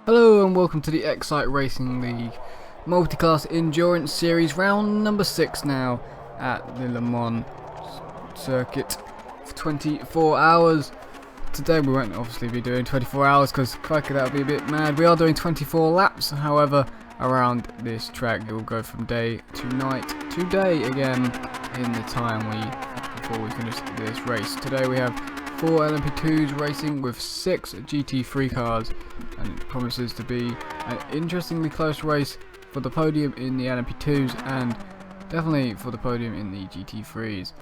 Hello and welcome to the Xcite Racing League Multi-Class Endurance Series round number 6 now at the Le Mans circuit for 24 hours. Today we won't obviously be doing 24 hours because crikey that would be a bit mad. We are doing 24 laps, however around this track it will go from day to night to day again in the time before we finish this race. Today we have 4 LMP2s racing with 6 GT3 cars, and it promises to be an interestingly close race for the podium in the LMP2s and definitely for the podium in the GT3s.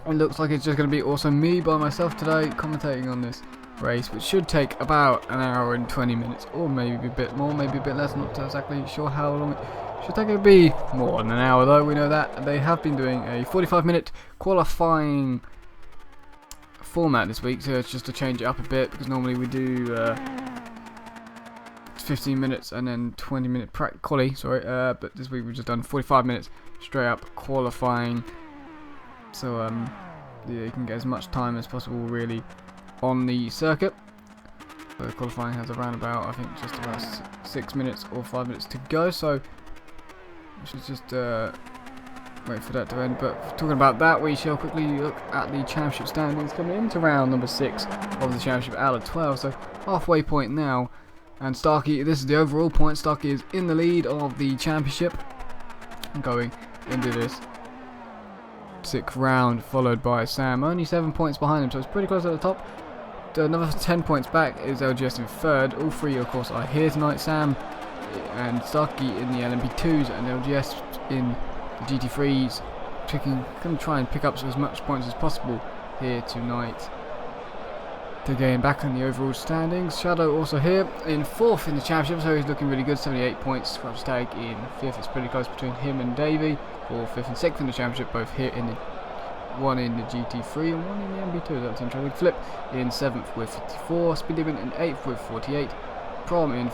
It looks like it's just going to be also me by myself today commentating on this race, which should take about an hour and 20 minutes, or maybe a bit more, maybe a bit less. Not exactly sure how long it should take. It be more than an hour though, we know that. They have been doing a 45-minute qualifying format this week, so it's just to change it up a bit because normally we do 15 minutes and then 20-minute quali, but this week we've just done 45 minutes straight up qualifying, so yeah, you can get as much time as possible really on the circuit. So the qualifying has around about, I think, just about 6 minutes or 5 minutes to go, so we should just wait for that to end. But talking about that, we shall quickly look at the championship standings coming into round number 6 of the championship out of 12, so halfway point now. And Starkey, this is the overall point. Starkey is in the lead of the championship going into this 6th round, followed by Sam, only 7 points behind him, so it's pretty close at the top. Another 10 points back is LGS in 3rd. All three of course are here tonight, Sam and Starkey in the LMP2s and LGS in the GT3s, going to try and pick up as much points as possible here tonight to gain back on the overall standings. Shadow also here in 4th in the championship, so he's looking really good, 78 points. Tag in 5th, it's pretty close between him and Davey for 5th and 6th in the championship, both here in the one in the GT3 and one in the MB2. That's interesting. Flip in 7th with 54, Speedman in 8th with 48, Prom in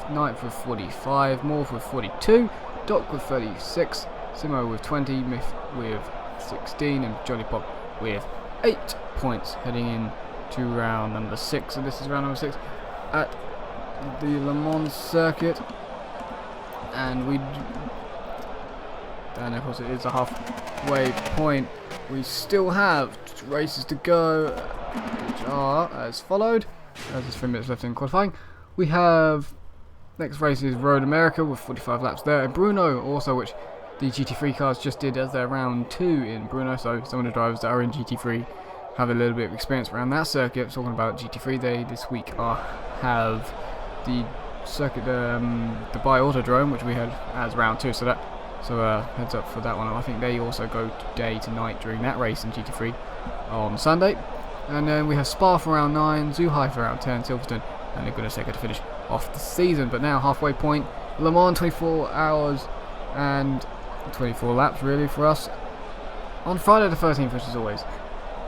9th with 45, Morph with 42, Doc with 36, Simo with 20, Myth with 16, and Jolly Pop with 8 points heading in to round number 6. And this is round number 6 at the Le Mans circuit, and of course it is a halfway point. We still have races to go, which are as followed. There's 3 minutes left in qualifying. We have next race is Road America with 45 laps there, and Bruno also, which the GT3 cars just did as their round 2 in Bruno, so some of the drivers that are in GT3 have a little bit of experience around that circuit. Talking about GT3, they this week have the circuit, the Dubai Autodrome, which we had as round 2, so heads up for that one. I think they also go day to night during that race in GT3 on Sunday. And then we have Spa for round 9, Zhuhai for round 10, Silverstone and Laguna Seca to finish off the season. But now halfway point, Le Mans, 24 hours and 24 laps really for us on Friday the 13th, which is always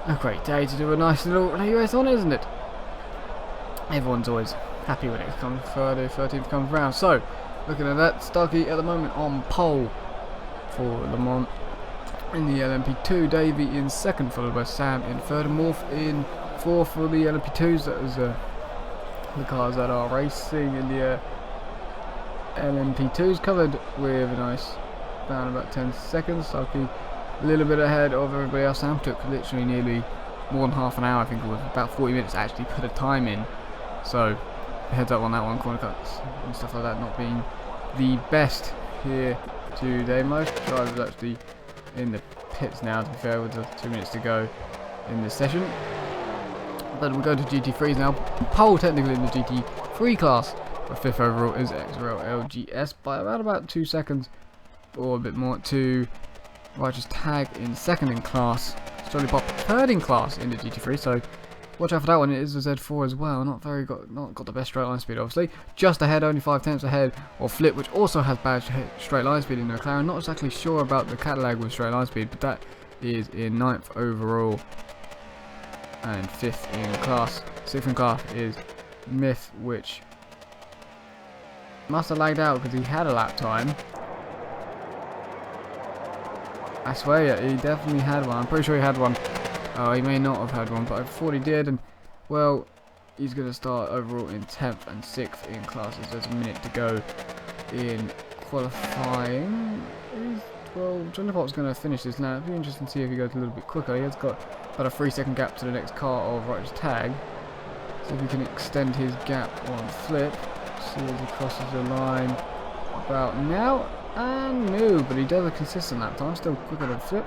a great day to do a nice little race on, isn't it? Everyone's always happy when it comes Friday 13th comes round. So looking at that, Starkey at the moment on pole for Le Mans in the LMP2, Davey in 2nd, followed by Sam in 3rd, and Morph in 4th for the LMP2s. That was the cars that are racing in the LMP2s, covered with a nice down about 10 seconds. Starkey a little bit ahead of everybody else. Sam took literally nearly more than half an hour, I think it was about 40 minutes to actually put a time in, so heads up on that one. Corner cuts and stuff like that not being the best here today. Most drivers actually in the pits now, to be fair, with the 2 minutes to go in this session. But we'll go to GT3s now. Pole technically in the GT3 class, but 5th overall is XRL LGS by around about 2 seconds or a bit more to Righteous Tag in 2nd in class, Jolly Pop 3rd in class in the GT3, so watch out for that one. It is a Z4 as well, not got the best straight line speed obviously, just ahead, only 5 tenths ahead of Flip, which also has bad straight line speed in the McLaren. Not exactly sure about the Cadillac with straight line speed, but that is in 9th overall and 5th in class. 6th in class is Myth, which must have lagged out because he had a lap time. I swear, yeah, he definitely had one. I'm pretty sure he had one. He may not have had one, but I thought he did. And well, he's going to start overall in 10th and 6th in classes. There's a minute to go in qualifying. Well, Johnny Pop's going to finish this now. It'll be interesting to see if he goes a little bit quicker. He has got about a 3-second gap to the next car of Wright's tag. See if he can extend his gap on flip. See as he crosses the line about now. And no, but he does a consistent lap time. Still quicker than flip.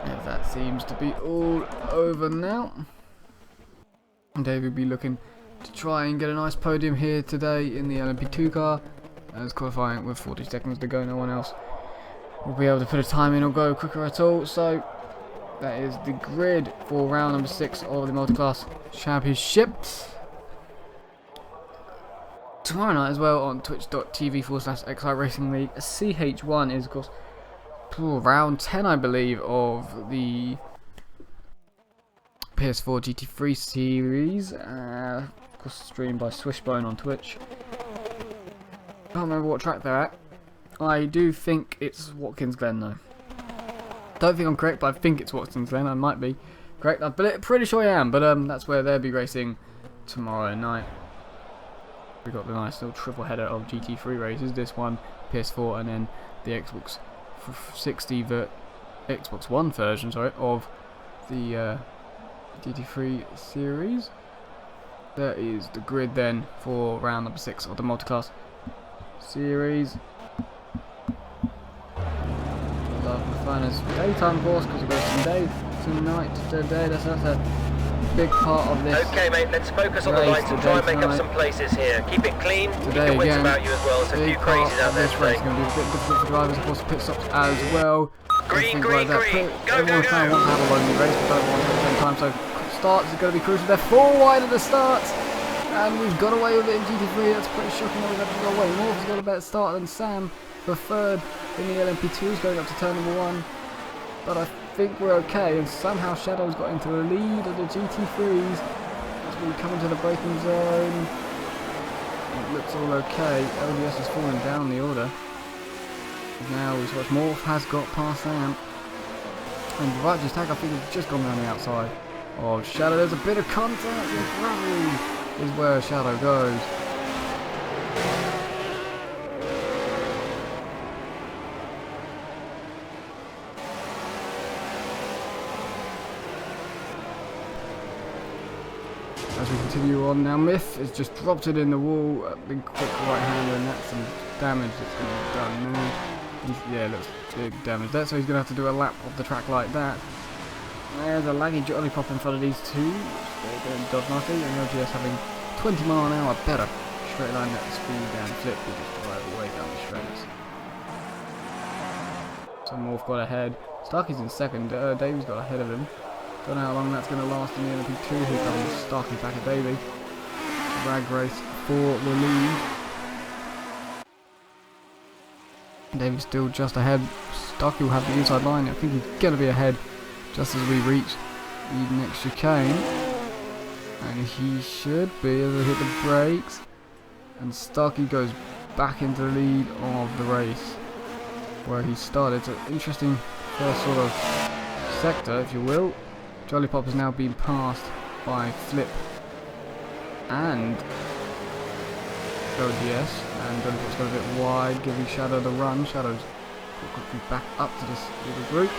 And that seems to be all over now. And Dave will be looking to try and get a nice podium here today in the LMP2 car. As qualifying with 40 seconds to go, no one else will be able to put a time in or go quicker at all. So that is the grid for round number 6 of the multi-class championship. Tomorrow night as well on twitch.tv/Xcite Racing League. CH1 is of course round 10, I believe, of the PS4 GT3 series. Of course streamed by Swishbone on Twitch. Can't remember what track they're at. I do think it's Watkins Glen though. Don't think I'm correct, but I think it's Watkins Glen. I might be correct. I'm pretty sure I am, but that's where they'll be racing tomorrow night. We got the nice little triple header of GT3 races. This one PS4 and then the Xbox 60 Xbox One version, sorry, of the GT3 series. That is the grid then for round number 6 of the multi-class series. Love the fun as daytime course because it goes from day to night to day. That's a big part of this. Okay, mate, let's focus on the lights and try and make up some places here. Keep it clean. Today keep your wits again, about you as well. There's a few crazies out there today. It's going to be a bit difficult for drivers, of course, pit stops as well. Green, green, green. Go, go, go. Everyone kind of wants to have a lonely race, but don't want to at the same time. So starts is going to be crucial. They're 4 wide at the start. And we've got away with it in GT3. That's pretty shocking that we've had to go away. North's got a better start than Sam for 3rd in the LMP2s, going up to turn number 1. But I think we're okay. And somehow Shadow's got into the lead of the GT3s as we come into the braking zone. It looks all okay. LDS is falling down the order. Now we watch Morph has got past Sam. And Righteous Tag, I think, has just gone down the outside of Shadow. There's a bit of contact with Gravity. Is where Shadow goes. As we continue on now, Myth has just dropped it in the wall, a big quick right hander, and that's some damage that's going to be done now. Yeah, looks big damage there, so he's going to have to do a lap of the track like that. There's a laggy Jolly Pop in front of these two. They're doing dog nasty, and LGS having 20 mile an hour better straight line at the speed and flip. We just drive away down the straights. So Morph got ahead. Starkey's in 2nd. Davy's got ahead of him. Don't know how long that's going to last in the LMP2. Here comes Starkey back at Davy. Drag race for the lead. Davy's still just ahead. Starkey will have the inside line. I think he's going to be ahead just as we reach the next chicane. And he should be able to hit the brakes. And Starkey goes back into the lead of the race where he started. So interesting first sort of sector, if you will. Jolly Pop has now been passed by Flip and LGS. And Jolly Pop's got a bit wide, giving Shadow the run. Shadow's quickly back up to this little group.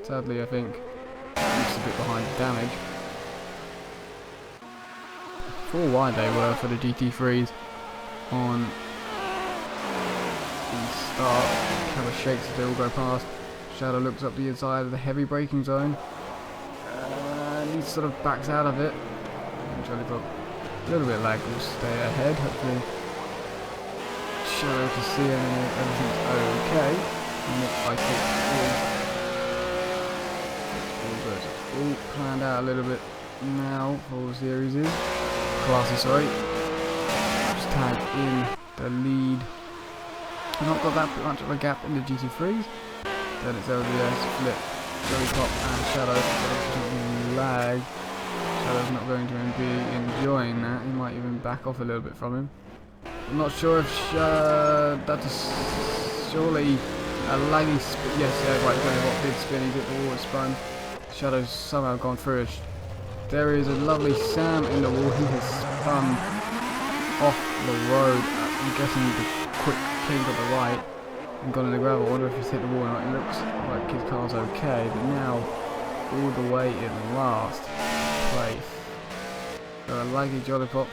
Sadly, I think he's a bit behind the damage. 4 wide they were for the GT3s on the start. Camera shakes as they all go past. Shadow looks up the inside of the heavy braking zone. And he sort of backs out of it. And Jolly Pop, a little bit lag, will stay ahead. Hopefully Shadow can see everything's okay. And looks like it is all planned out a little bit now for the series is. Classy, sorry. Just tag in the lead. I've not got that much of a gap in the GT3s. Then it's LDS, Flip, Jolly Pop and Shadow. So lag. Shadow's not going to be enjoying that. He might even back off a little bit from him. I'm not sure if that is surely a laggy spin. Yes, yeah, right, Jolly Pop did spin, he did the wall spun. Shadow's somehow gone through There is a lovely Sam in the wall. He has spun off the road. I'm guessing the quick kink on the right and gone in the gravel. I wonder if he's hit the wall or not. It looks like his car's okay, but now all the way in last place. So a laggy Jollipop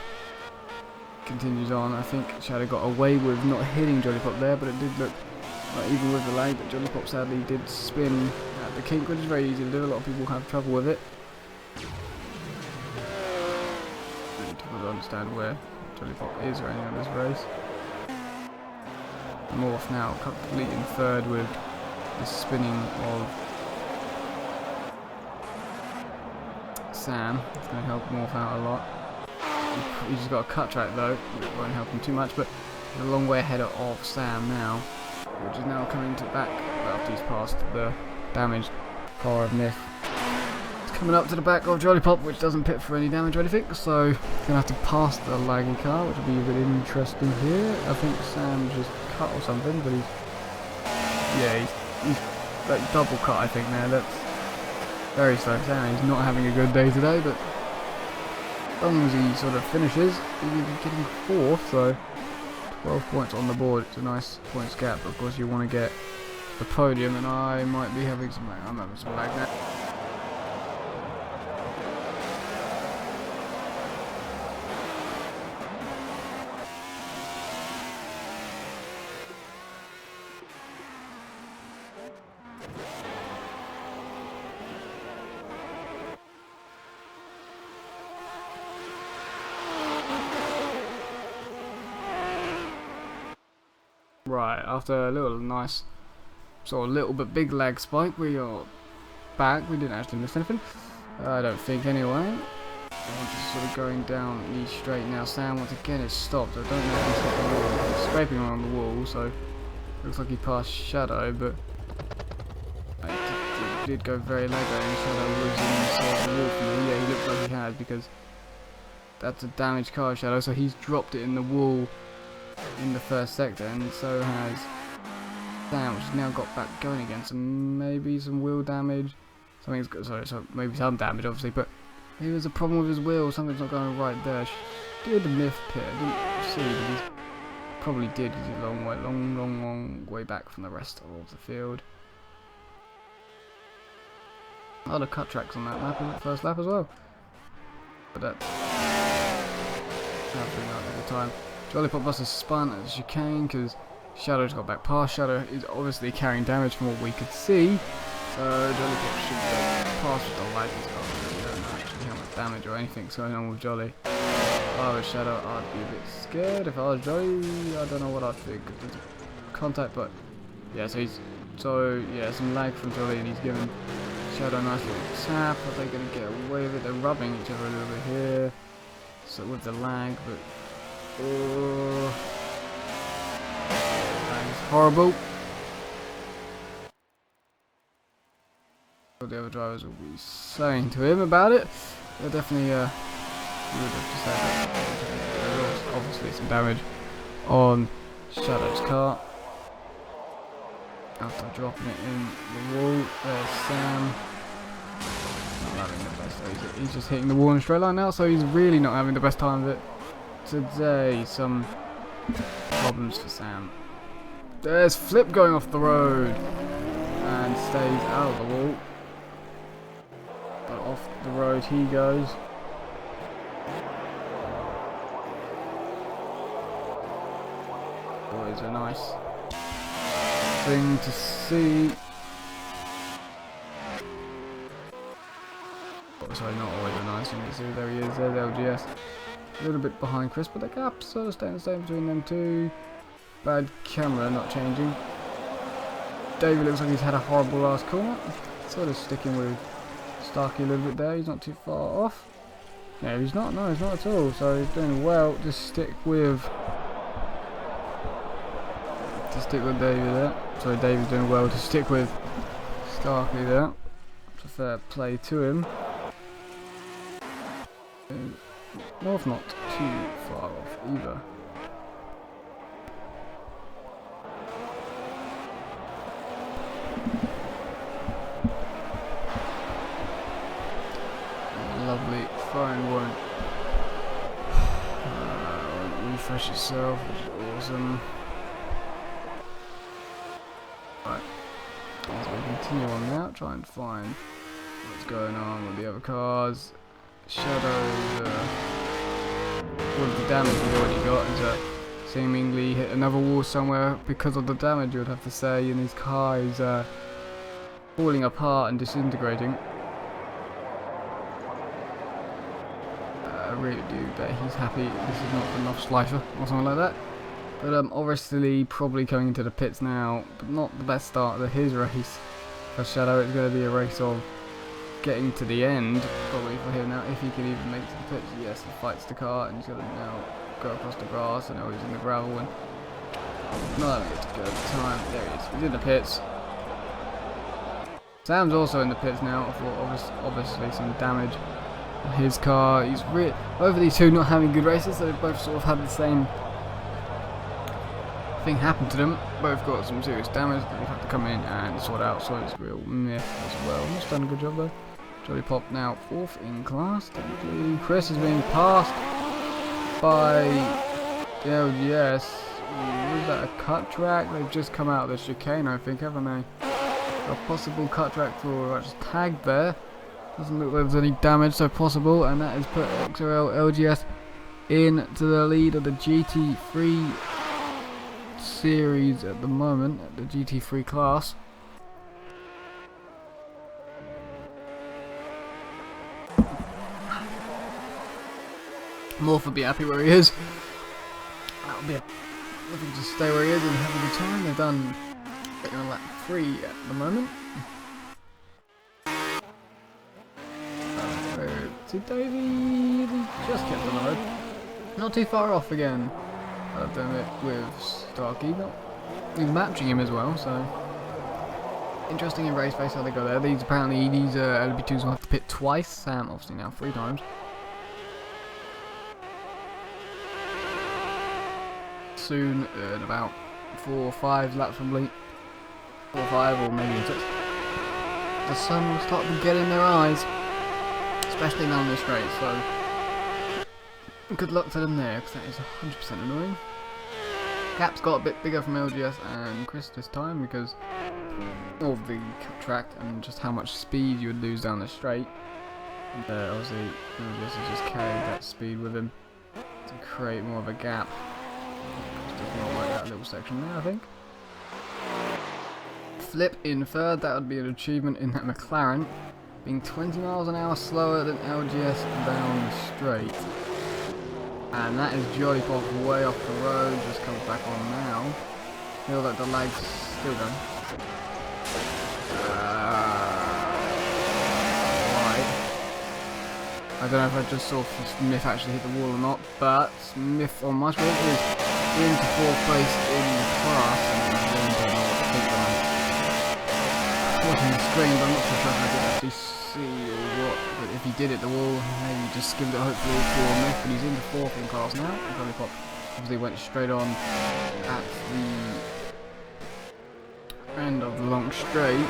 continues on. I think Shadow got away with not hitting Jollipop there, but it did look like even with the lag that Jollipop sadly did spin at the kink, which is very easy to do. A lot of people have trouble with it. Really difficult to understand where Jollipop is right now in this race. Morph now completing third with the spinning of Sam. It's going to help Morph out a lot. He's just got a cut track though, which won't help him too much, but he's a long way ahead of Sam now, which is now coming to back after he's passed the damaged car of Myth. It's coming up to the back of Jollipop, which doesn't pit for any damage or anything, so he's going to have to pass the laggy car, which will be a bit interesting here. I think Sam's just cut or something, but he's like double cut I think now. That's very slow. Sam, he's not having a good day today, but as long as he sort of finishes, he's getting fourth, so 12 points on the board. It's a nice points gap, but of course you want to get the podium, and I might be having some lag. I'm having some lag now. Right, after a little nice, sort of little but big lag spike, we are back. We didn't actually miss anything, I don't think anyway. I'm just sort of going down the straight now. Sam once again is stopped. I don't know if he's hit the wall. He's scraping around the wall, so looks like he passed Shadow, but it did go very late there, and Shadow was inside the wall for me. Yeah, he looked like he had, because that's a damaged car, Shadow, so he's dropped it in the wall in the first sector, and so has Sam, which has now got back going again. So maybe some wheel damage. Something's good. Sorry, so maybe some damage, obviously, but maybe there's a problem with his wheel. Something's not going right there. Did the Myth pit? I didn't see, but he probably did. He's a long way back from the rest of the field. A lot of cut tracks on that lap, in the first lap as well. But that's happening at the time. Jollipop must have spun at the chicane because Shadow's got back past. Shadow is obviously carrying damage from what we could see, so Jollipop should go past with the light as well. We don't know actually how much damage or anything's going on with Jolly. If I was Shadow, I'd be a bit scared. If I was Jolly, I don't know what I'd think. There's contact, but yeah, so yeah, some lag from Jolly, and he's giving Shadow a nice little tap. Are they going to get away with it? They're rubbing each other a little bit here, so with the lag, but that is horrible. What the other drivers will be saying to him about it. They're definitely would have to say that. There was obviously some damage on Shadow's car after dropping it in the wall. There's Sam. Not having the best. He's just hitting the wall in a straight line now, so he's really not having the best time of it today. Some problems for Sam. There's Flip going off the road and stays out of the wall, but off the road he goes. Always a nice thing to see. Oh, sorry, not always a nice thing to see. There he is. There's LGS. A little bit behind Chris, but the gap's sort of staying the same between them two. Bad camera, not changing. David looks like he's had a horrible last corner. Sort of sticking with Starkey a little bit there. He's not too far off. No, he's not. No, he's not at all. So he's doing well. Just stick with David there. Sorry, David's doing well to stick with Starkey there. It's a fair play to him. North not too far off either. Lovely refresh itself, which is awesome. Right, as we continue on now, try and find what's going on with the other cars. Shadows, all of the damage we've already got is seemingly hit another wall somewhere because of the damage, you would have to say, and his car is falling apart and disintegrating. I really do bet he's happy this is not enough Schleifer or something like that. But obviously probably coming into the pits now, but not the best start to his race. For Shadow, it's going to be a race of getting to the end, probably for him now, if he can even make it to the pits. Yes, he fights the car and he's going to now go across the grass, and now he's in the gravel and not having a good time. There he is, he's in the pits. Sam's also in the pits now for obviously some damage on his car. He's both of these two not having good races, so they both sort of had the same thing happen to them. Both got some serious damage that they've had to come in and sort out, so it's real myth as well. He's done a good job though. Jolly Pop now 4th in class, technically. Chris is being passed by the LGS. Was that a cut track? They've just come out of the chicane, I think, haven't they? A possible cut track for just tagged there. Doesn't look like there's any damage, so possible, and that has put XRL LGS into the lead of the GT3 series at the moment, at the GT3 class. Morph would be happy where he is. That would be looking to stay where he is and have a good time. They've done on lap 3 at the moment. To Davey, he just kept on the road. Not too far off again. I've done it with Starkey, not even matching him as well, so interesting in race face how they go there. These LB2s will have to pit twice. Sam obviously now 3 times. Soon, in about 4 or 5 laps probably. 4 or 5 or maybe 6. The sun will start to get in their eyes, especially down this straight, so good luck to them there, because that is 100% annoying. Gap's got a bit bigger from LGS and Chris this time because of the track and just how much speed you would lose down the straight. And obviously LGS has just carried that speed with him to create more of a gap. Just not like that little section there, I think. Flip in 3rd, that would be an achievement in that McLaren, being 20 miles an hour slower than LGS down the straight. And that is Jolly Pop way off the road, just comes back on now. Feel like the lag's still going. Right. I don't know if I just saw Smith actually hit the wall or not, but Smith on my screen is into 4th place in the class. And I don't know what to think about it. Watching the screen, but I'm not so sure if I can actually see or what. But if he did hit the wall, maybe just skimmed it hopefully for Smith. But he's into 4th in class now. And Jolly Pop obviously went straight on at the end of the long straight. I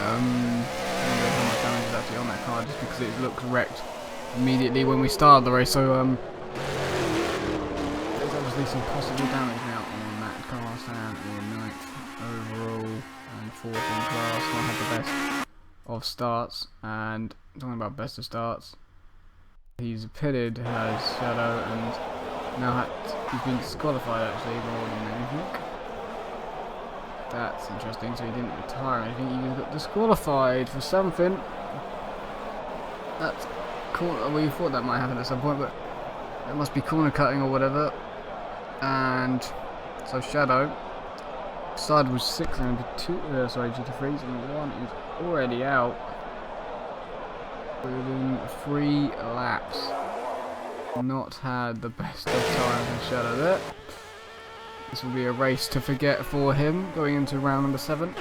don't know how much damage is actually on that car just because it looked wrecked immediately when we started the race. So there's obviously some possible damage now on that car. Sam in 9th overall and 4th in class. Not had the best of starts, and talking about best of starts, he's pitted as Shadow and now he's been disqualified actually more than anything. That's interesting, so he didn't retire or anything, he just got disqualified for something. That's cool. We thought that might happen at some point, but it must be corner cutting or whatever. And so Shadow started with 6 and GT3s, and 1 is already out within 3 laps. Not had the best of time for Shadow there. This will be a race to forget for him going into round number 7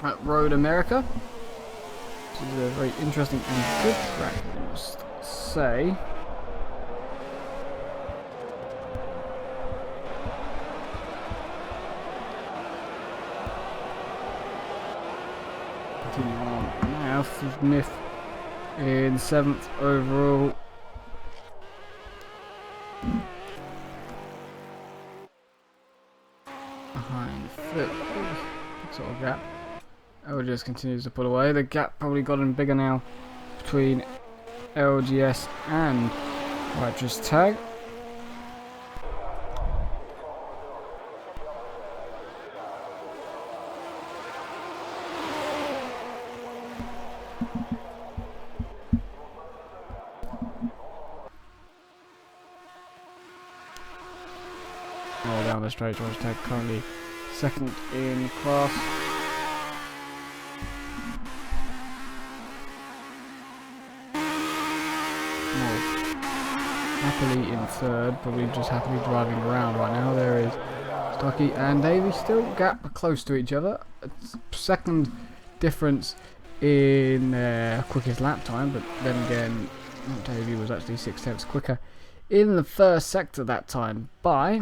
at Road America. This is a very interesting and good track, I must say. Continue on now. Smith in 7th overall. big sort of gap. LGS continues to pull away. The gap probably gotten bigger now between LGS and Righteous Tag. All down the straight, Righteous Tag currently second in class. Happily in third, probably just happily driving around right now. There is Starkey and Davey, still gap close to each other. It's second difference in quickest lap time, but then again, Davey was actually 6/10 quicker in the first sector that time by.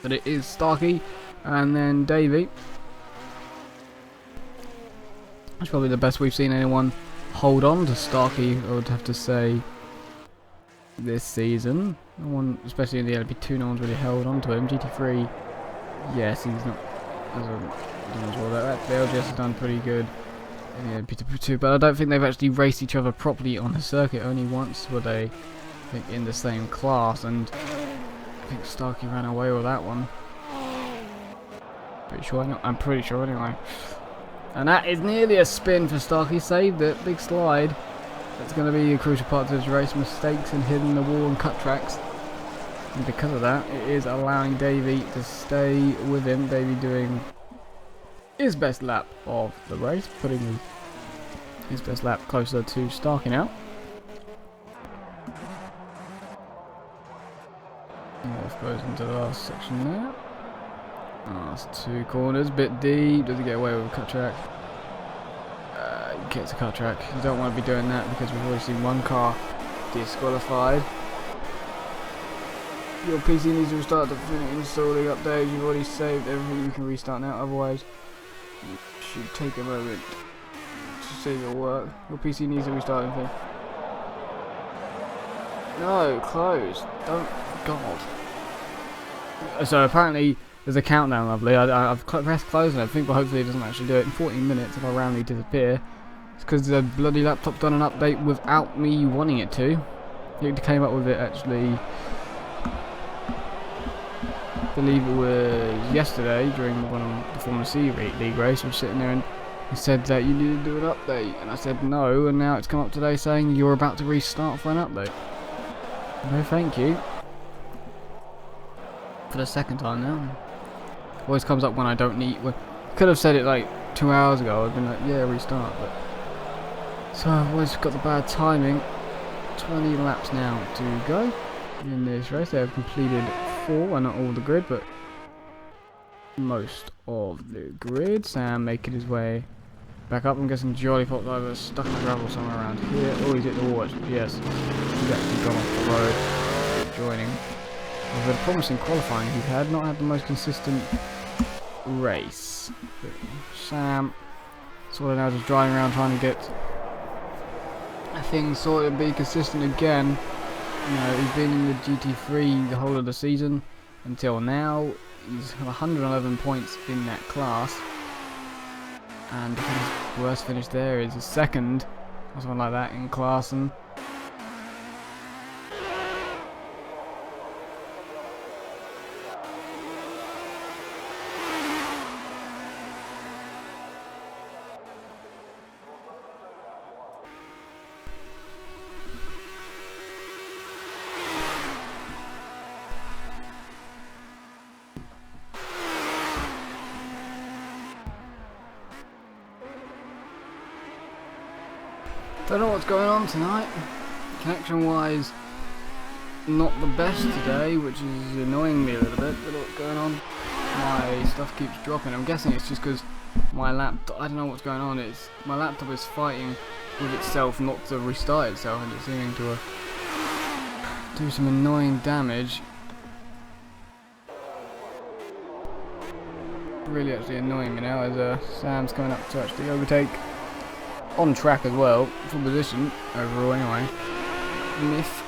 But it is Starkey and then Davey. That's probably the best we've seen anyone hold on to Starkey, I would have to say, this season. No one, especially in the LP2, no one's really held on to him. GT3, yes, he's not as well. The LGS has done pretty good in the LP2, but I don't think they've actually raced each other properly on the circuit. Only once were they, I think, in the same class, and I think Starkey ran away with that one. I'm pretty sure anyway. And that is nearly a spin for Starkey. Saved it. Big slide. That's going to be a crucial part of this race. Mistakes in hitting the wall and cut tracks. And because of that, it is allowing Davey to stay with him. Davey doing his best lap of the race. Putting his best lap closer to Starkey now. North goes into the last section there. That's 2 corners, bit deep. Does he get away with a cut track? He gets a cut track. You don't want to be doing that because we've already seen one car disqualified. Your PC needs to restart to finish installing updates. You've already saved everything. You can restart now. Otherwise, you should take a moment to save your work. Your PC needs to restart everything. No, close. Don't. God. So apparently there's a countdown, lovely. I've pressed close and everything, but hopefully it doesn't actually do it in 14 minutes if I randomly disappear. It's because the bloody laptop done an update without me wanting it to. It came up with it actually, I believe it was yesterday during one of the Formula C League race. I was sitting there and he said that you need to do an update, and I said no, and now it's come up today saying you're about to restart for an update. No, thank you. For the second time now. Always comes up when I don't need. Well, could have said it like 2 hours ago. I've been like, yeah, restart. But so I've always got the bad timing. 20 laps now to go in this race. They have completed 4, well, not all the grid, but most of the grid. Sam making his way back up. I'm guessing Jolly Pop's either stuck in the gravel somewhere around here. Oh, he's hit the wall. Yes, he's actually gone off the road. Joining. With a promising qualifying he's had, not had the most consistent race. But Sam sort of now just driving around trying to get things sorted and be consistent again. You know, he's been in the GT3 the whole of the season until now. He's got 111 points in that class, and his worst finish there is his second or something like that in class. And don't know what's going on tonight. Connection wise, not the best today, which is annoying me a little bit. Don't know what's going on. My stuff keeps dropping. I'm guessing it's just because my laptop, I don't know what's going on. It's my laptop is fighting with itself not to restart itself, and it's seeming to do some annoying damage. Really actually annoying me now as Sam's coming up to actually overtake. On track as well, full position overall anyway. Myth.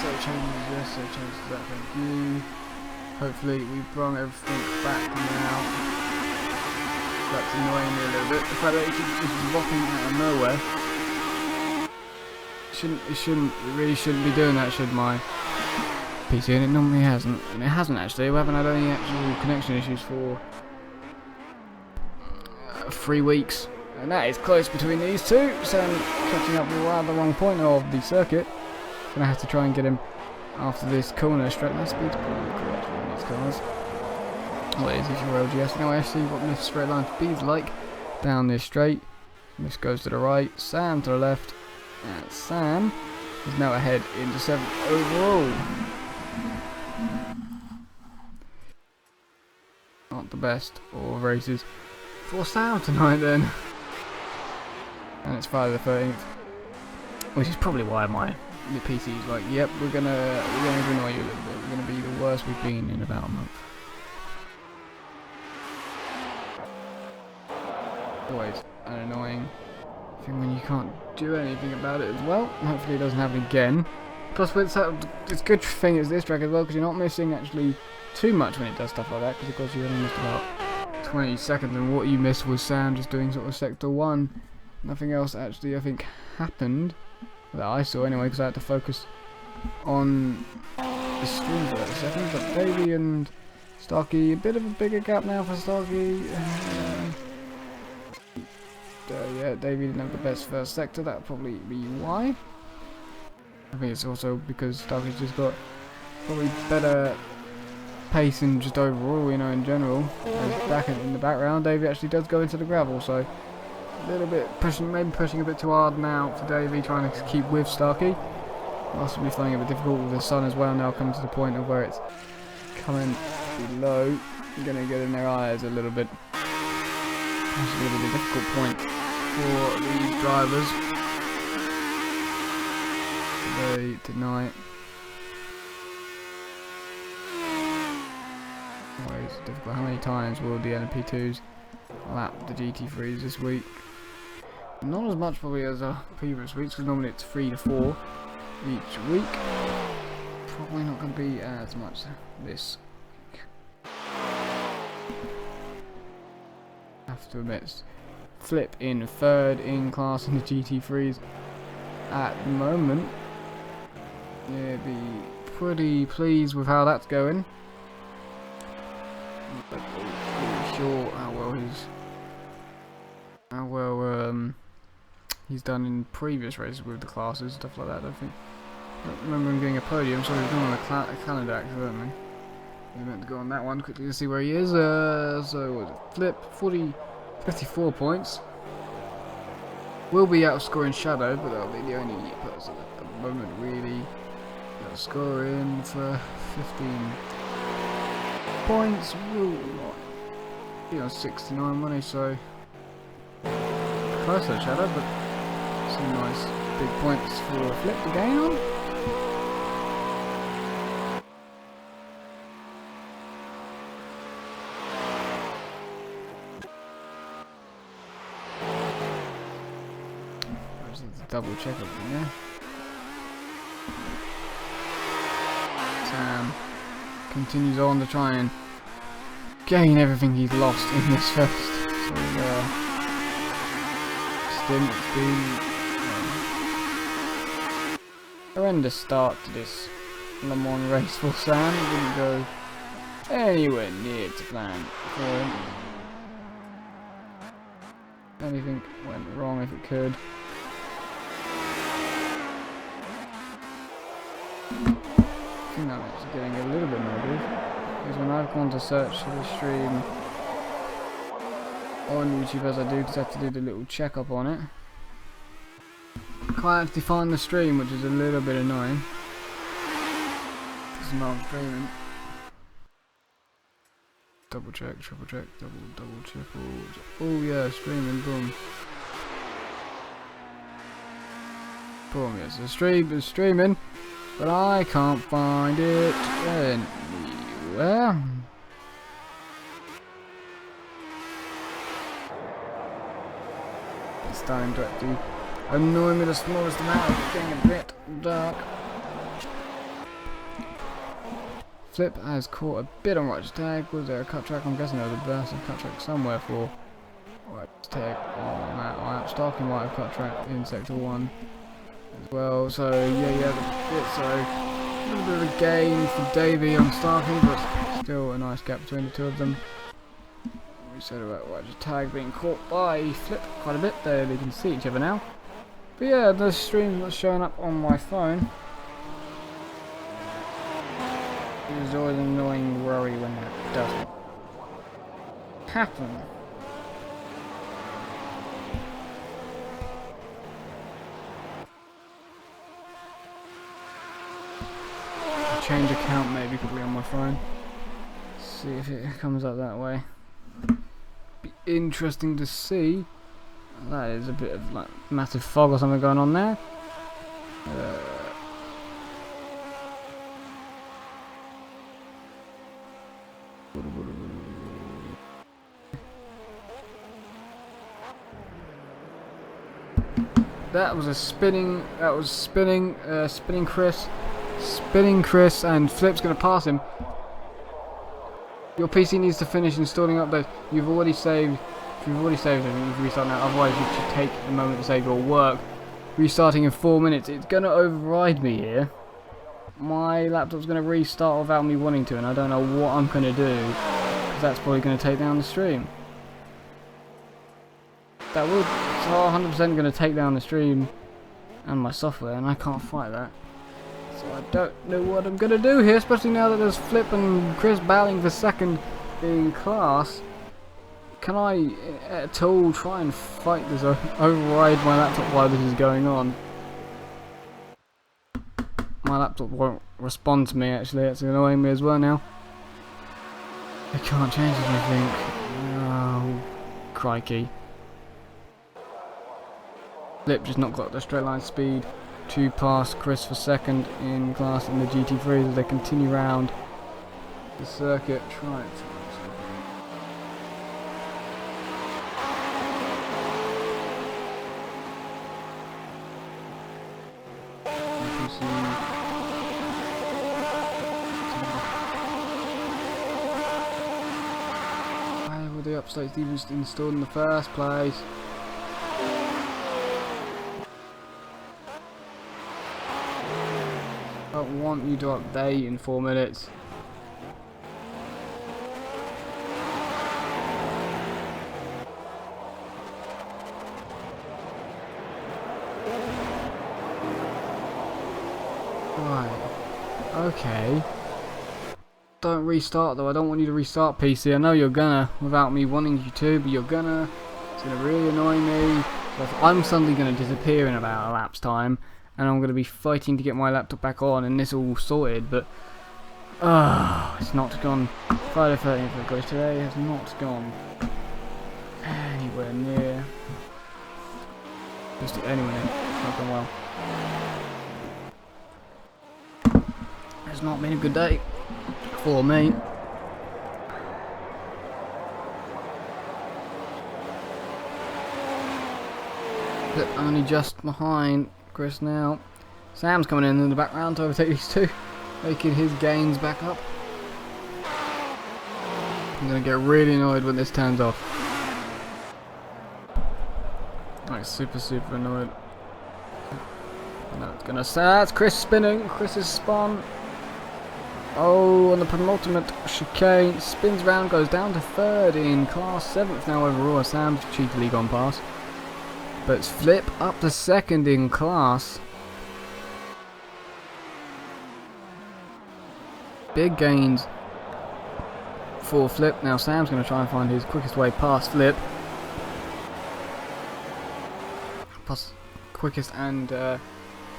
So changes this, so changes that, thank you. Hopefully we've brought everything back now. That's annoying me a little bit. The fact that it just dropping out of nowhere. It really shouldn't be doing that, should my PC, and it normally hasn't. And it hasn't actually. We haven't had any actual connection issues for 3 weeks. And that is close between these two. So I'm catching up with the wrong point of the circuit. Gonna have to try and get him after this corner straight. My speed's probably correct for these cars. What is if you're LGS? Now actually what this straight line speed's like down this straight. This goes to the right, Sam to the left, and Sam is now ahead into 7th overall. Not the best of races for Sam tonight then. And it's Friday the 13th, which is probably why the PC is like, yep, we're gonna annoy you a little bit. We're gonna be the worst we've been in about a month. Always an annoying thing when you can't do anything about it as well. Hopefully it doesn't happen again. Plus, it's a good thing is this track as well, because you're not missing actually too much when it does stuff like that. Because of course you only missed about 20 seconds, and what you missed was Sam just doing sort of sector 1. Nothing else actually I think happened that I saw anyway, because I had to focus on the stream for a second. But Davey and Starkey, a bit of a bigger gap now for Starkey. Yeah, Davey didn't have the best first sector, that'd probably be why. I think it's also because Starkey's just got probably better pace and just overall, you know, in general. Whereas back in the background, Davey actually does go into the gravel, so a little bit maybe pushing a bit too hard now for Davey, trying to keep with Starkey. Possibly finding it a bit difficult with the sun as well now, coming to the point of where it's coming below. You're going to get in their eyes a little bit. Actually, a bit of a difficult point for these drivers today, tonight. Always difficult. How many times will the LMP2s lap the GT3s this week? Not as much probably as previous weeks, because normally it's 3 to 4 each week. Probably not going to be as much this week. Have to admit, Flip in 3rd in class in the GT3s at the moment. Yeah, be pretty pleased with how that's going. But pretty sure how well he's done in previous races with the classes, stuff like that. I don't remember him getting a podium, so he's gone on a calendar accidentally. We meant to go on that one quickly to see where he is. So what was it? Flip 54 points. Will be outscoring Shadow, but that'll be the only person at the moment really scoring for 15 points. Will not be on 69 money, so close to Shadow, but some nice big points for Flip to gain on. Double check up there. Sam continues on to try and gain everything he's lost in this first stint. It's been horrendous start to this Le Mans race for Sam. It didn't go anywhere near to plan for him. Anything went wrong if it could. I think I'm actually getting a little bit nervous because when I've gone to search for the stream on YouTube, as I do, because I have to do the little checkup on it, I can't actually find the stream, which is a little bit annoying. Because I'm not streaming. Double check, triple check, double triple. Oh yeah, streaming, boom. Boom, yes, the stream is streaming. But I can't find it anywhere. It's starting to actually annoy me the smallest amount. It's getting a bit dark. Flip has caught a bit on right tag. Was there a cut track? I'm guessing there was a burst of cut track somewhere for right tag on that lap. Starkey might have cut track in sector 1 as well. So so a little bit of a gain for Davey on Starkey, but still a nice gap between the two of them. We said about right tag being caught by Flip quite a bit there. They can see each other now. But yeah, the stream that's showing up on my phone. It's always an annoying worry when that doesn't happen. Change account maybe quickly on my phone. See if it comes up that way. Be interesting to see. That is a bit of like massive fog or something going on there. That was a spinning. That was spinning. Spinning Chris, and Flip's gonna pass him. Your PC needs to finish installing updates. You've already saved. If you've already saved it, you can restart now. Otherwise, you should take a moment to save your work. Restarting in 4 minutes. It's gonna override me here. My laptop's gonna restart without me wanting to, and I don't know what I'm gonna do, because that's probably gonna take down the stream. That would. It's 100% gonna take down the stream and my software, and I can't fight that. So I don't know what I'm gonna do here, especially now that there's Flip and Chris battling for second in class. Can I at all try and fight this, override my laptop while this is going on? My laptop won't respond to me actually, it's annoying me as well now. I can't change anything. Oh, crikey. Flip just not got the straight line speed to pass Chris for second in class in the GT3 as they continue round the circuit. Try it. Why were the updates even installed in the first place? I don't want you to update in 4 minutes. Right. Okay. Don't restart though. I don't want you to restart PC. I know you're gonna, without me wanting you to, but you're gonna. It's gonna really annoy me. So if I'm suddenly gonna disappear in about a lap's time, and I'm going to be fighting to get my laptop back on and this all sorted, but it's not gone. Friday 13th of August today has not gone anywhere near. Just anywhere near. It's not gone well. It's not been a good day for me. But only just behind Chris now. Sam's coming in the background to overtake these two, making his gains back up. I'm gonna get really annoyed when this turns off. Like super annoyed. No, it's gonna that's Chris spinning. Chris is spun. Oh, on the penultimate chicane, spins round, goes down to third in class, 7th now overall. Sam's cheekily gone past. But it's Flip up to second in class. Big gains for Flip. Now Sam's going to try and find his quickest way past Flip. Plus quickest and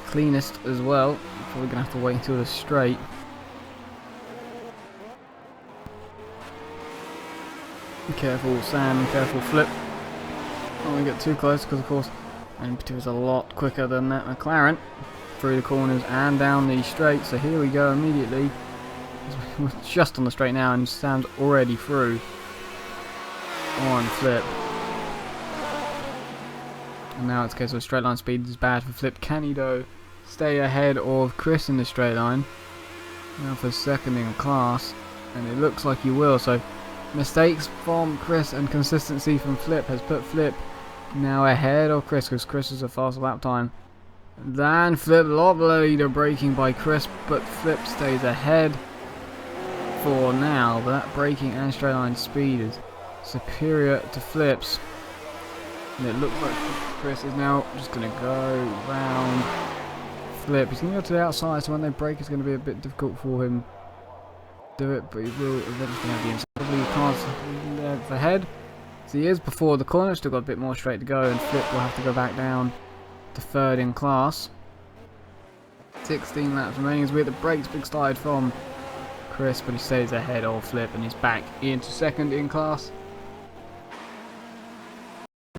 cleanest as well. Probably going to have to wait until the straight. Be careful Sam, careful Flip. I don't want to get too close because of course MP2 is a lot quicker than that McLaren through the corners and down the straight. So here we go immediately. We're just on the straight now and Sam's already through on Flip. And now it's a case of straight line speed is bad for Flip. Can he though stay ahead of Chris in the straight line? Now for second in class, and it looks like he will. So mistakes from Chris and consistency from Flip has put Flip now ahead of Chris, because Chris is a faster lap time than Flip. A lot later braking by Chris, but Flip stays ahead for now. But that braking and straight line speed is superior to Flip's. And it looks like Chris is now just going to go round Flip. He's going to go to the outside, so when they brake it's going to be a bit difficult for him to do it, but he will eventually have the inside. Probably can't there ahead. So he is before the corner, still got a bit more straight to go, and Flip will have to go back down to third in class. 16 laps remaining as we hit the brakes. Big slide from Chris, but he stays ahead of Flip and he's back into second in class.